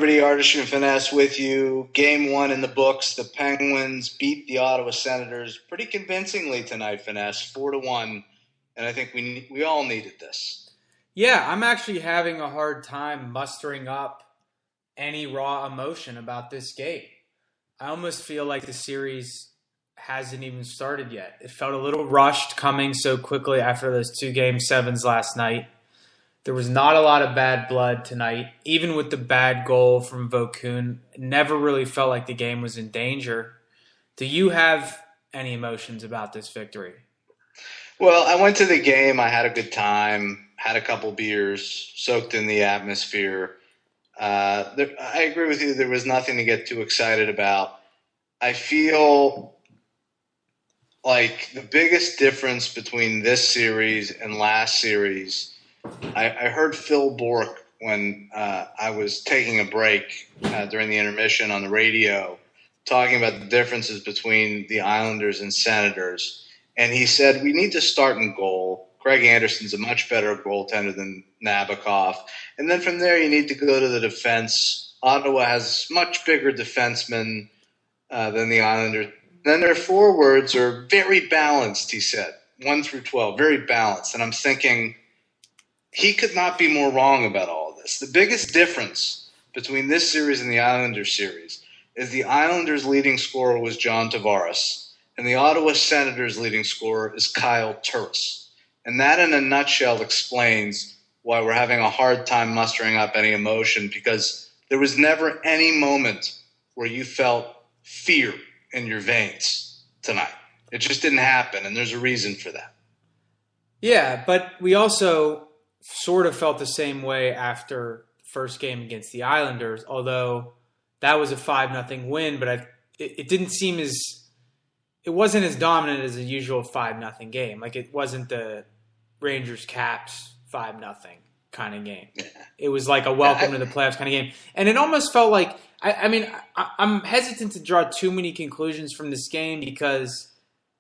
everybody. Artist and Finesse with you. Game one in the books. The Penguins beat the Ottawa Senators pretty convincingly tonight, Finesse, 4-1. And I think we all needed this. Yeah, I'm actually having a hard time mustering up any raw emotion about this game. I almost feel like the series hasn't even started yet. It felt a little rushed coming so quickly after those 2 Game 7s last night. There was not a lot of bad blood tonight. Even with the bad goal from Vokun, it never really felt like the game was in danger. Do you have any emotions about this victory? Well, I went to the game. I had a good time, had a couple beers, soaked in the atmosphere. I agree with you. There was nothing to get too excited about. I feel like the biggest difference between this series and last series, I heard Phil Bork when I was taking a break during the intermission on the radio talking about the differences between the Islanders and Senators. And he said, we need to start in goal. Craig Anderson's a much better goaltender than Nabokov. And then from there, you need to go to the defense. Ottawa has much bigger defensemen than the Islanders. Then their forwards are very balanced, he said, 1 through 12, very balanced. And I'm thinking he could not be more wrong about all of this. The biggest difference between this series and the Islanders series is the Islanders' leading scorer was John Tavares, and the Ottawa Senators' leading scorer is Kyle Turris. And that, in a nutshell, explains why we're having a hard time mustering up any emotion, because there was never any moment where you felt fear in your veins tonight. It just didn't happen, and there's a reason for that. Yeah, but we also sort of felt the same way after the first game against the Islanders, although that was a 5-0 win, but it didn't seem as – it wasn't as dominant as a usual 5-0 game. Like, it wasn't the Rangers-Caps 5-0 kind of game. Yeah. It was like a welcome to the playoffs kind of game. And it almost felt like – I'm hesitant to draw too many conclusions from this game because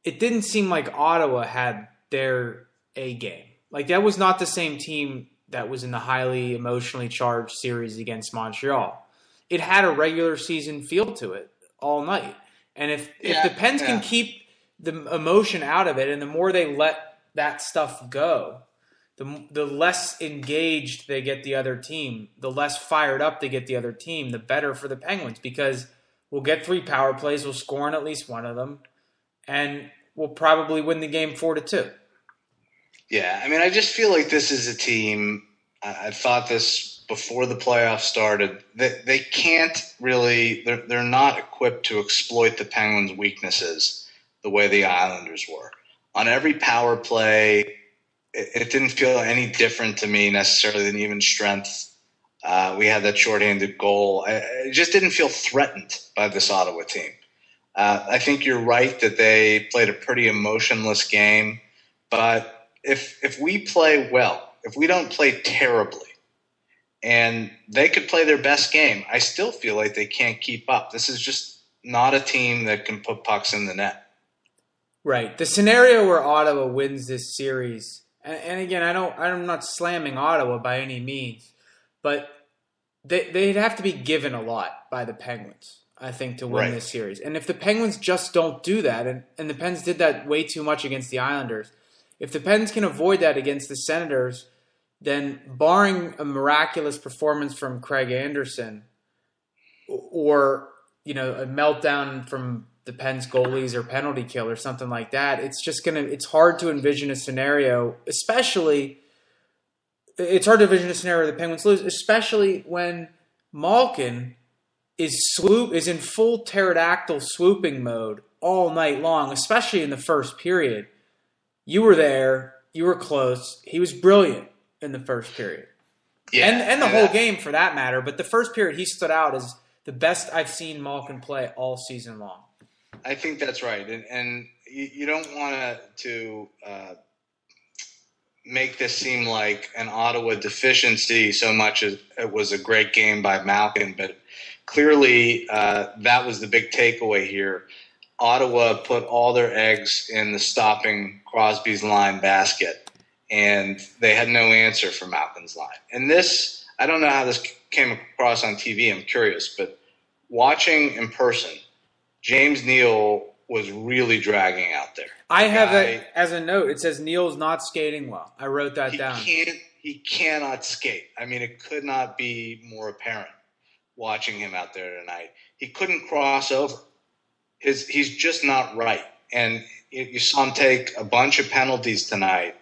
it didn't seem like Ottawa had their A game. Like, that was not the same team that was in the highly emotionally charged series against Montreal. It had a regular season feel to it all night. And if the Pens can keep the emotion out of it, and the more they let that stuff go, the less engaged they get the other team, the less fired up they get the other team, the better for the Penguins, because we'll get 3 power plays, we'll score on at least one of them, and we'll probably win the game 4-2. Yeah, I just feel like this is a team, I thought this before the playoffs started, they can't really, they're not equipped to exploit the Penguins' weaknesses the way the Islanders were. On every power play, it didn't feel any different to me necessarily than even strength. We had that shorthanded goal. I just didn't feel threatened by this Ottawa team. I think you're right that they played a pretty emotionless game, but if we play well, if we don't play terribly, and they could play their best game, I still feel like they can't keep up. This is just not a team that can put pucks in the net. Right. The scenario where Ottawa wins this series, and again, I'm not slamming Ottawa by any means, but they'd have to be given a lot by the Penguins, I think, to win this series. And if the Penguins just don't do that, and the Pens did that way too much against the Islanders, if the Pens can avoid that against the Senators, then barring a miraculous performance from Craig Anderson or, a meltdown from the Pens goalies or penalty kill or something like that, it's hard to envision a scenario, it's hard to envision a scenario where the Penguins lose, especially when Malkin is in full pterodactyl swooping mode all night long, especially in the first period. You were there, you were close, he was brilliant in the first period. Yeah, and the whole game for that matter. But the first period, he stood out as the best I've seen Malkin play all season long. I think that's right. And you don't want to make this seem like an Ottawa deficiency so much as it was a great game by Malkin. But clearly that was the big takeaway here. Ottawa put all their eggs in the stopping Crosby's line basket, and they had no answer for Malkin's line. And this, I don't know how this came across on TV. I'm curious, but watching in person, James Neal was really dragging out there. I have that as a note. It says Neal's not skating well. I wrote that down. He cannot skate. I mean, it could not be more apparent watching him out there tonight. He couldn't cross over. He's just not right. And you saw him take a bunch of penalties tonight.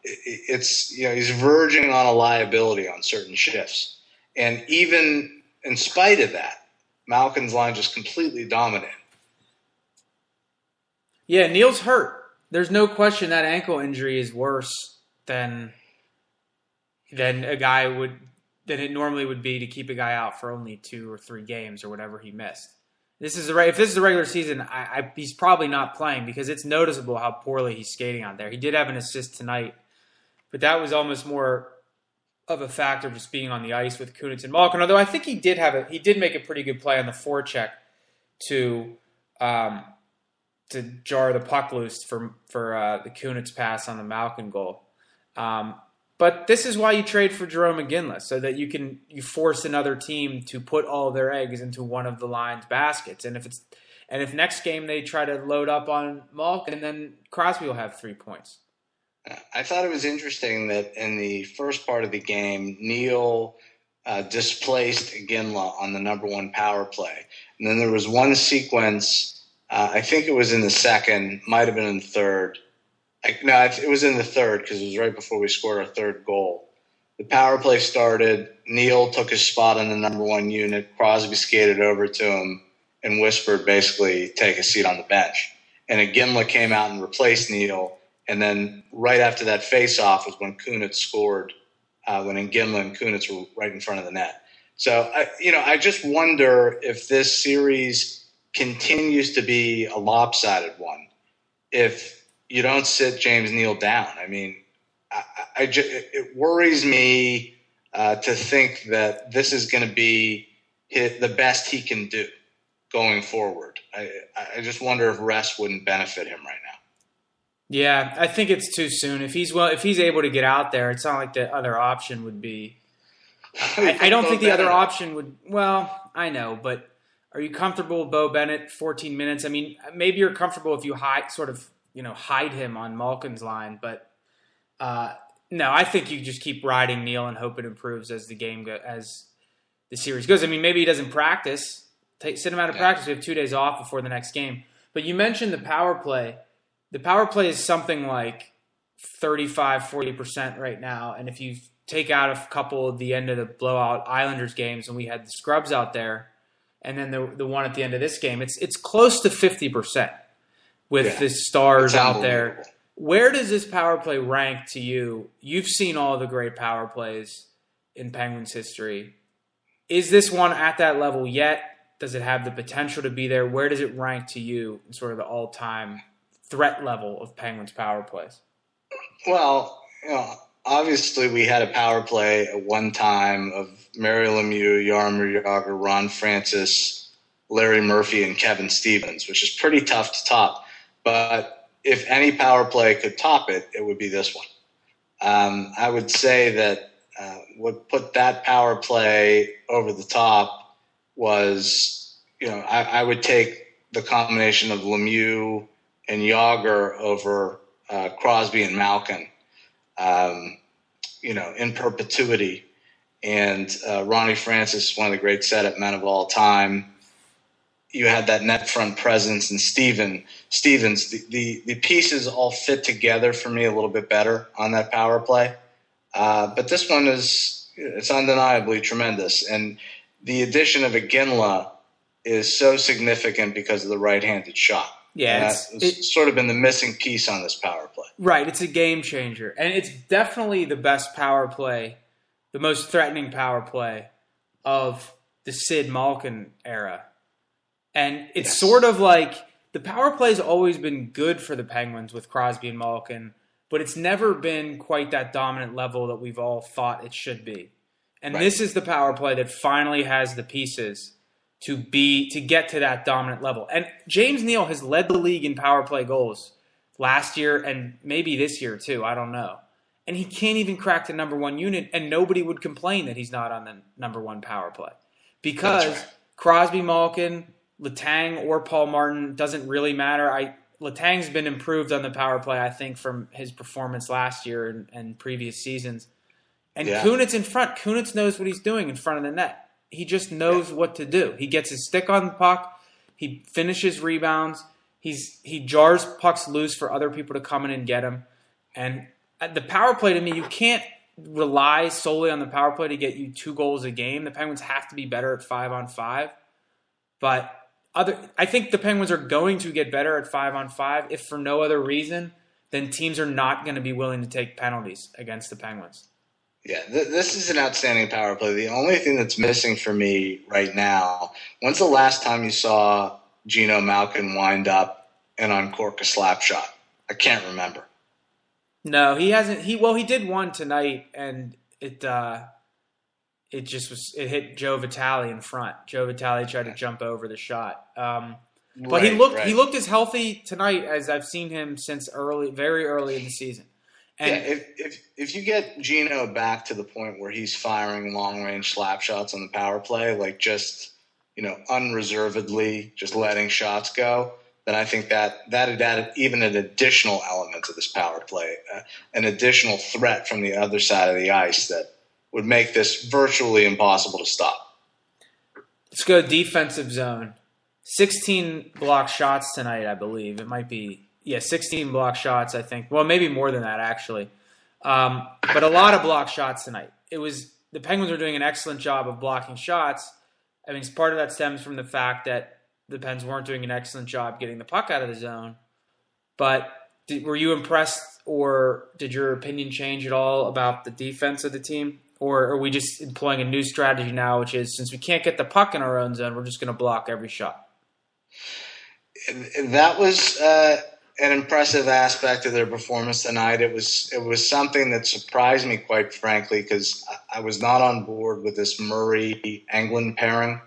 He's verging on a liability on certain shifts. And even in spite of that, Malkin's line just completely dominated. Yeah, Neal's hurt. There's no question that ankle injury is worse than than it normally would be to keep a guy out for only 2 or 3 games or whatever he missed. If this is the regular season, he's probably not playing because it's noticeable how poorly he's skating out there. He did have an assist tonight, but that was almost more of a factor just being on the ice with Kunitz and Malkin. Although I think he did make a pretty good play on the forecheck to jar the puck loose for the Kunitz pass on the Malkin goal. But this is why you trade for Jerome McGinley, so that you force another team to put all their eggs into one of the line's baskets. And if next game they try to load up on Malkin, then Crosby will have 3 points. I thought it was interesting that in the first part of the game, Neal displaced Iginla on the number 1 power play. And then there was one sequence, I think it was in the second, might have been in the third. It was in the third because it was right before we scored our third goal. The power play started. Neal took his spot on the number 1 unit. Crosby skated over to him and whispered, basically, take a seat on the bench. And Iginla came out and replaced Neal. And then right after that face-off was when Kunitz scored, when Iginla and Kunitz were right in front of the net. So, I just wonder if this series continues to be a lopsided one. If you don't sit James Neal down. I mean, it worries me to think that this is going to be the best he can do going forward. I just wonder if rest wouldn't benefit him right now. Yeah, I think it's too soon. If he's able to get out there, it's not like the other option would be. I don't think the other option would. Well, I know, but are you comfortable with Bo Bennett 14 minutes? I mean, maybe you're comfortable if you hide him on Malkin's line, but no, I think you just keep riding Neal and hope it improves as as the series goes. I mean, maybe he doesn't practice. Sit him out of practice. We have 2 days off before the next game. But you mentioned the power play. The power play is something like 35-40% right now, and if you take out a couple at the end of the blowout Islanders games, and we had the scrubs out there, and then the one at the end of this game, it's close to 50%. With the stars out there. Where does this power play rank to you? You've seen all the great power plays in Penguins history. Is this one at that level yet? Does it have the potential to be there? Where does it rank to you in sort of the all-time threat level of Penguins power plays? Well, obviously we had a power play at one time of Mario Lemieux, Jaromir Jagr, Ron Francis, Larry Murphy, and Kevin Stevens, which is pretty tough to top. But if any power play could top it, it would be this one. I would say that what put that power play over the top was, I would take the combination of Lemieux and Jagr over Crosby and Malkin, in perpetuity. And Ronnie Francis is one of the great setup men of all time. You had that net front presence, and Stevens. The pieces all fit together for me a little bit better on that power play. But this one it's undeniably tremendous. And the addition of Iginla is so significant because of the right-handed shot. Yeah, it's sort of been the missing piece on this power play. Right, it's a game changer. And it's definitely the best power play, the most threatening power play of the Sid Malkin era. And it's sort of like the power play has always been good for the Penguins with Crosby and Malkin, but it's never been quite that dominant level that we've all thought it should be. And This is the power play that finally has the pieces to get to that dominant level. And James Neal has led the league in power play goals last year and maybe this year too. I don't know. and he can't even crack the number one unit, and nobody would complain that he's not on the number one power play. Because right. Crosby, Malkin, Letang, or Paul Martin doesn't really matter. Letang's been improved on the power play, I think, from his performance last year and previous seasons. And Kunitz in front. Kunitz knows what he's doing in front of the net. He just knows what to do. He gets his stick on the puck. He finishes rebounds. He jars pucks loose for other people to come in and get him. And at the power play, to me, you can't rely solely on the power play to get you 2 goals a game. The Penguins have to be better at 5-on-5. But I think the Penguins are going to get better at 5-on-5, if for no other reason than teams are not going to be willing to take penalties against the Penguins. Yeah, this is an outstanding power play. The only thing that's missing for me right now, when's the last time you saw Gino Malkin wind up and uncork a slap shot? I can't remember. No, he hasn't. He did one tonight, and it hit Joe Vitale in front. Joe Vitale tried to jump over the shot. But he looked as healthy tonight as I've seen him since very early in the season. And if you get Gino back to the point where he's firing long range slap shots on the power play, like just unreservedly just letting shots go, then I think that added even an additional element to this power play, an additional threat from the other side of the ice that would make this virtually impossible to stop. Let's go defensive zone. 16 block shots tonight, I believe. It might be, 16 block shots, I think. Well, maybe more than that, actually. But a lot of block shots tonight. The Penguins were doing an excellent job of blocking shots. I mean, part of that stems from the fact that the Pens weren't doing an excellent job getting the puck out of the zone. But were you impressed, or did your opinion change at all about the defense of the team? Or are we just employing a new strategy now, which is, since we can't get the puck in our own zone, we're just going to block every shot? That was an impressive aspect of their performance tonight. It was something that surprised me, quite frankly, because I was not on board with this Murray-Englund pairing.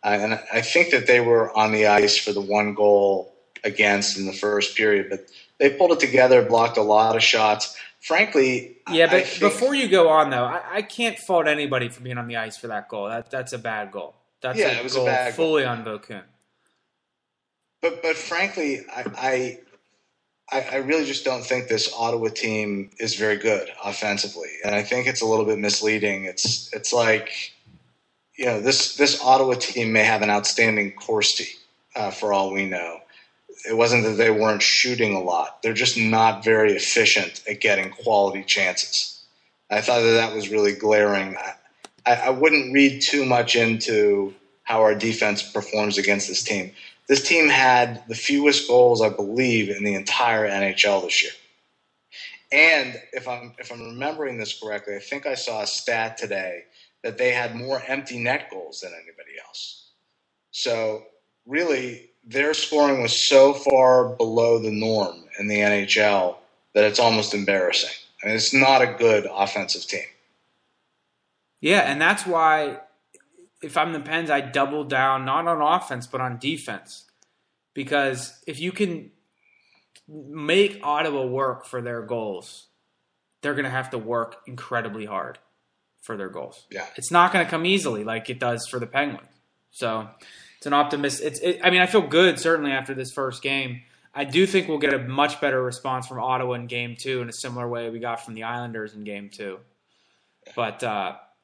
And I think that they were on the ice for the 1 goal against in the first period. But they pulled it together, blocked a lot of shots. Frankly, yeah, but before you go on, though, I can't fault anybody for being on the ice for that goal. That's a bad goal. It was a bad goal. Fully on Vokun. But frankly, I really just don't think this Ottawa team is very good offensively, and I think it's a little bit misleading. It's like, this Ottawa team may have an outstanding Corsti for all we know. It wasn't that they weren't shooting a lot. They're just not very efficient at getting quality chances. I thought that was really glaring. I wouldn't read too much into how our defense performs against this team. This team had the fewest goals, I believe, in the entire NHL this year. And if I'm remembering this correctly, I think I saw a stat today that they had more empty net goals than anybody else. So really, their scoring was so far below the norm in the NHL that it's almost embarrassing. I mean, it's not a good offensive team. Yeah, and that's why, if I'm the Pens, I double down not on offense but on defense. Because if you can make Ottawa work for their goals, they're going to have to work incredibly hard for their goals. Yeah. It's not going to come easily like it does for the Penguins. So it's an optimist. I feel good, certainly, after this first game. I do think we'll get a much better response from Ottawa in Game 2 in a similar way we got from the Islanders in Game 2. But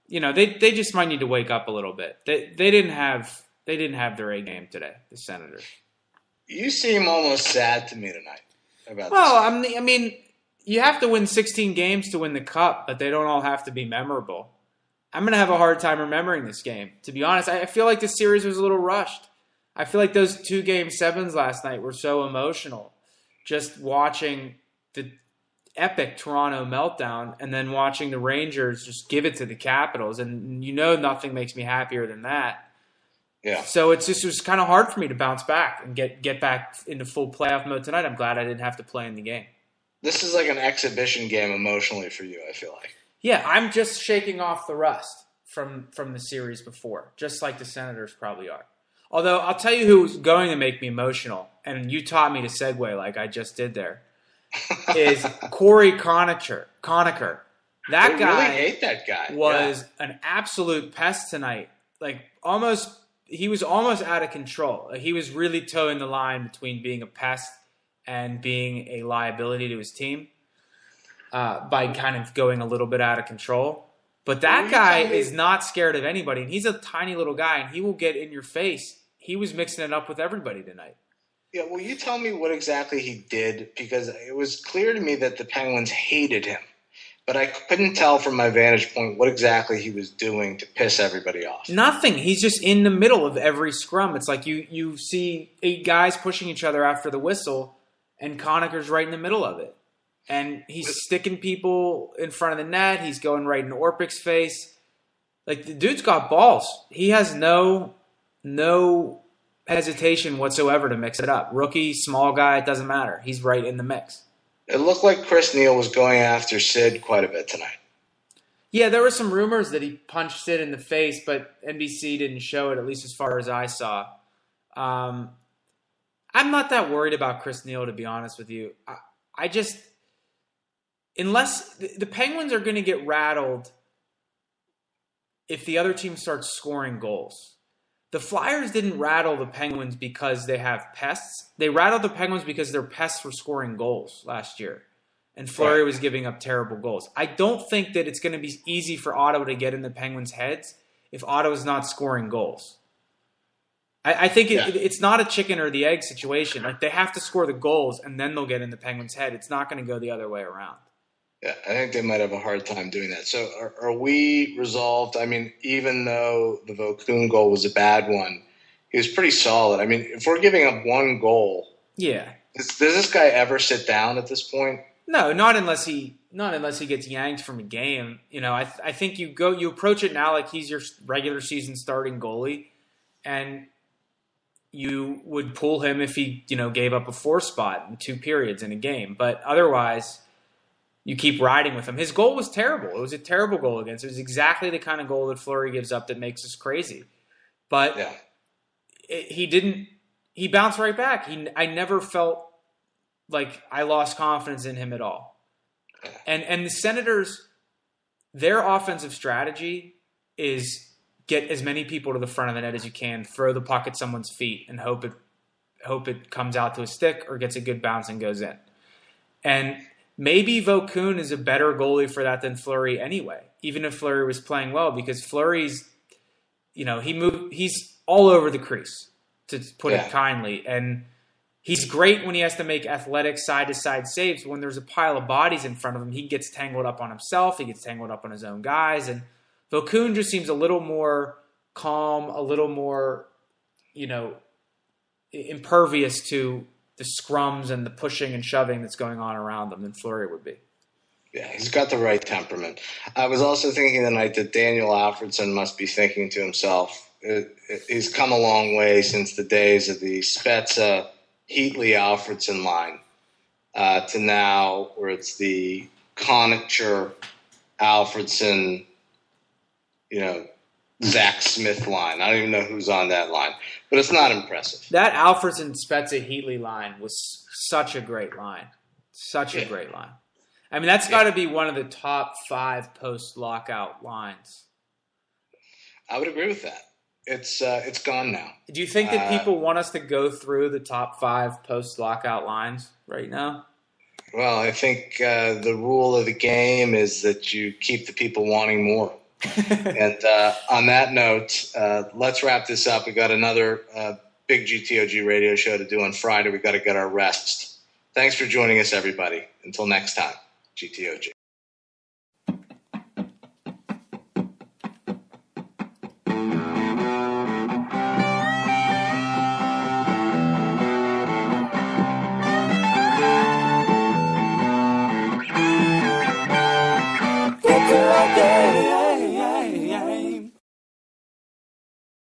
they just might need to wake up a little bit. They didn't have their A game today, the Senators. You seem almost sad to me tonight about this. Well, you have to win 16 games to win the Cup, but they don't all have to be memorable. I'm going to have a hard time remembering this game. To be honest, I feel like this series was a little rushed. I feel like those 2 Game 7s last night were so emotional. Just watching the epic Toronto meltdown and then watching the Rangers just give it to the Capitals. And nothing makes me happier than that. Yeah. So it was kind of hard for me to bounce back and get back into full playoff mode tonight. I'm glad I didn't have to play in the game. This is like an exhibition game emotionally for you, I feel like. Yeah, I'm just shaking off the rust from the series before, just like the Senators probably are. Although I'll tell you who's going to make me emotional, and you taught me to segue like I just did there. is Corey Conacher. That I guy really hate that guy. was an absolute pest tonight. He was almost out of control. Like, he was really towing the line between being a pest and being a liability to his team by kind of going a little bit out of control. But that guy is not scared of anybody, and he's a tiny little guy, and he will get in your face. He was mixing it up with everybody tonight. Yeah, will you tell me what exactly he did? Because it was clear to me that the Penguins hated him, but I couldn't tell from my vantage point what exactly he was doing to piss everybody off. Nothing. He's just in the middle of every scrum. It's like you see 8 guys pushing each other after the whistle, and Conacher's right in the middle of it. And he's sticking people in front of the net. He's going right in Orpik's face. Like, the dude's got balls. He has no hesitation whatsoever to mix it up. Rookie, small guy, it doesn't matter. He's right in the mix. It looked like Chris Neal was going after Sid quite a bit tonight. Yeah, there were some rumors that he punched Sid in the face, but NBC didn't show it, at least as far as I saw. I'm not that worried about Chris Neal, to be honest with you. I just... Unless the Penguins are going to get rattled if the other team starts scoring goals. The Flyers didn't rattle the Penguins because they have pests. They rattled the Penguins because their pests were scoring goals last year. And Fleury was giving up terrible goals. I don't think that it's going to be easy for Ottawa to get in the Penguins' heads if Ottawa's not scoring goals. I think it's not a chicken or the egg situation. Like, they have to score the goals, and then they'll get in the Penguins' head. It's not going to go the other way around. Yeah, I think they might have a hard time doing that. So are we resolved? I mean, even though the Vokoun goal was a bad one, he was pretty solid. I mean, if we're giving up one goal, does this guy ever sit down at this point? No, not unless he gets yanked from a game. You know, I think you approach it now like he's your regular season starting goalie, and you would pull him if he, gave up a 4 spot in 2 periods in a game. But otherwise, you keep riding with him. His goal was terrible. It was a terrible goal against. It was exactly the kind of goal that Fleury gives up that makes us crazy. But he bounced right back. I never felt like I lost confidence in him at all. And the Senators, their offensive strategy is get as many people to the front of the net as you can, throw the puck at someone's feet, and hope it comes out to a stick or gets a good bounce and goes in. And maybe Vokoun is a better goalie for that than Fleury anyway, even if Fleury was playing well, because Fleury's, he's all over the crease, to put it kindly. And he's great when he has to make athletic side-to-side saves. When there's a pile of bodies in front of him, he gets tangled up on himself. He gets tangled up on his own guys. And Vokoun just seems a little more calm, a little more, impervious to the scrums and the pushing and shoving that's going on around them than Fleury would be. Yeah, he's got the right temperament. I was also thinking tonight that Daniel Alfredsson must be thinking to himself, he's come a long way since the days of the Spezza, Heatley, Alfredsson line to now where it's the Conacher, Alfredsson, Zach Smith line. I don't even know who's on that line, but it's not impressive. That Alfredsson, Spezza, Heatley line was such a great line. Such a great line. I mean, that's got to be one of the top 5 post-lockout lines. I would agree with that. It's gone now. Do you think that people want us to go through the top 5 post-lockout lines right now? Well, I think the rule of the game is that you keep the people wanting more. And on that note, let's wrap this up. We got another big GTOG radio show to do on Friday. We got to get our rest. Thanks for joining us, everybody. Until next time, GTOG.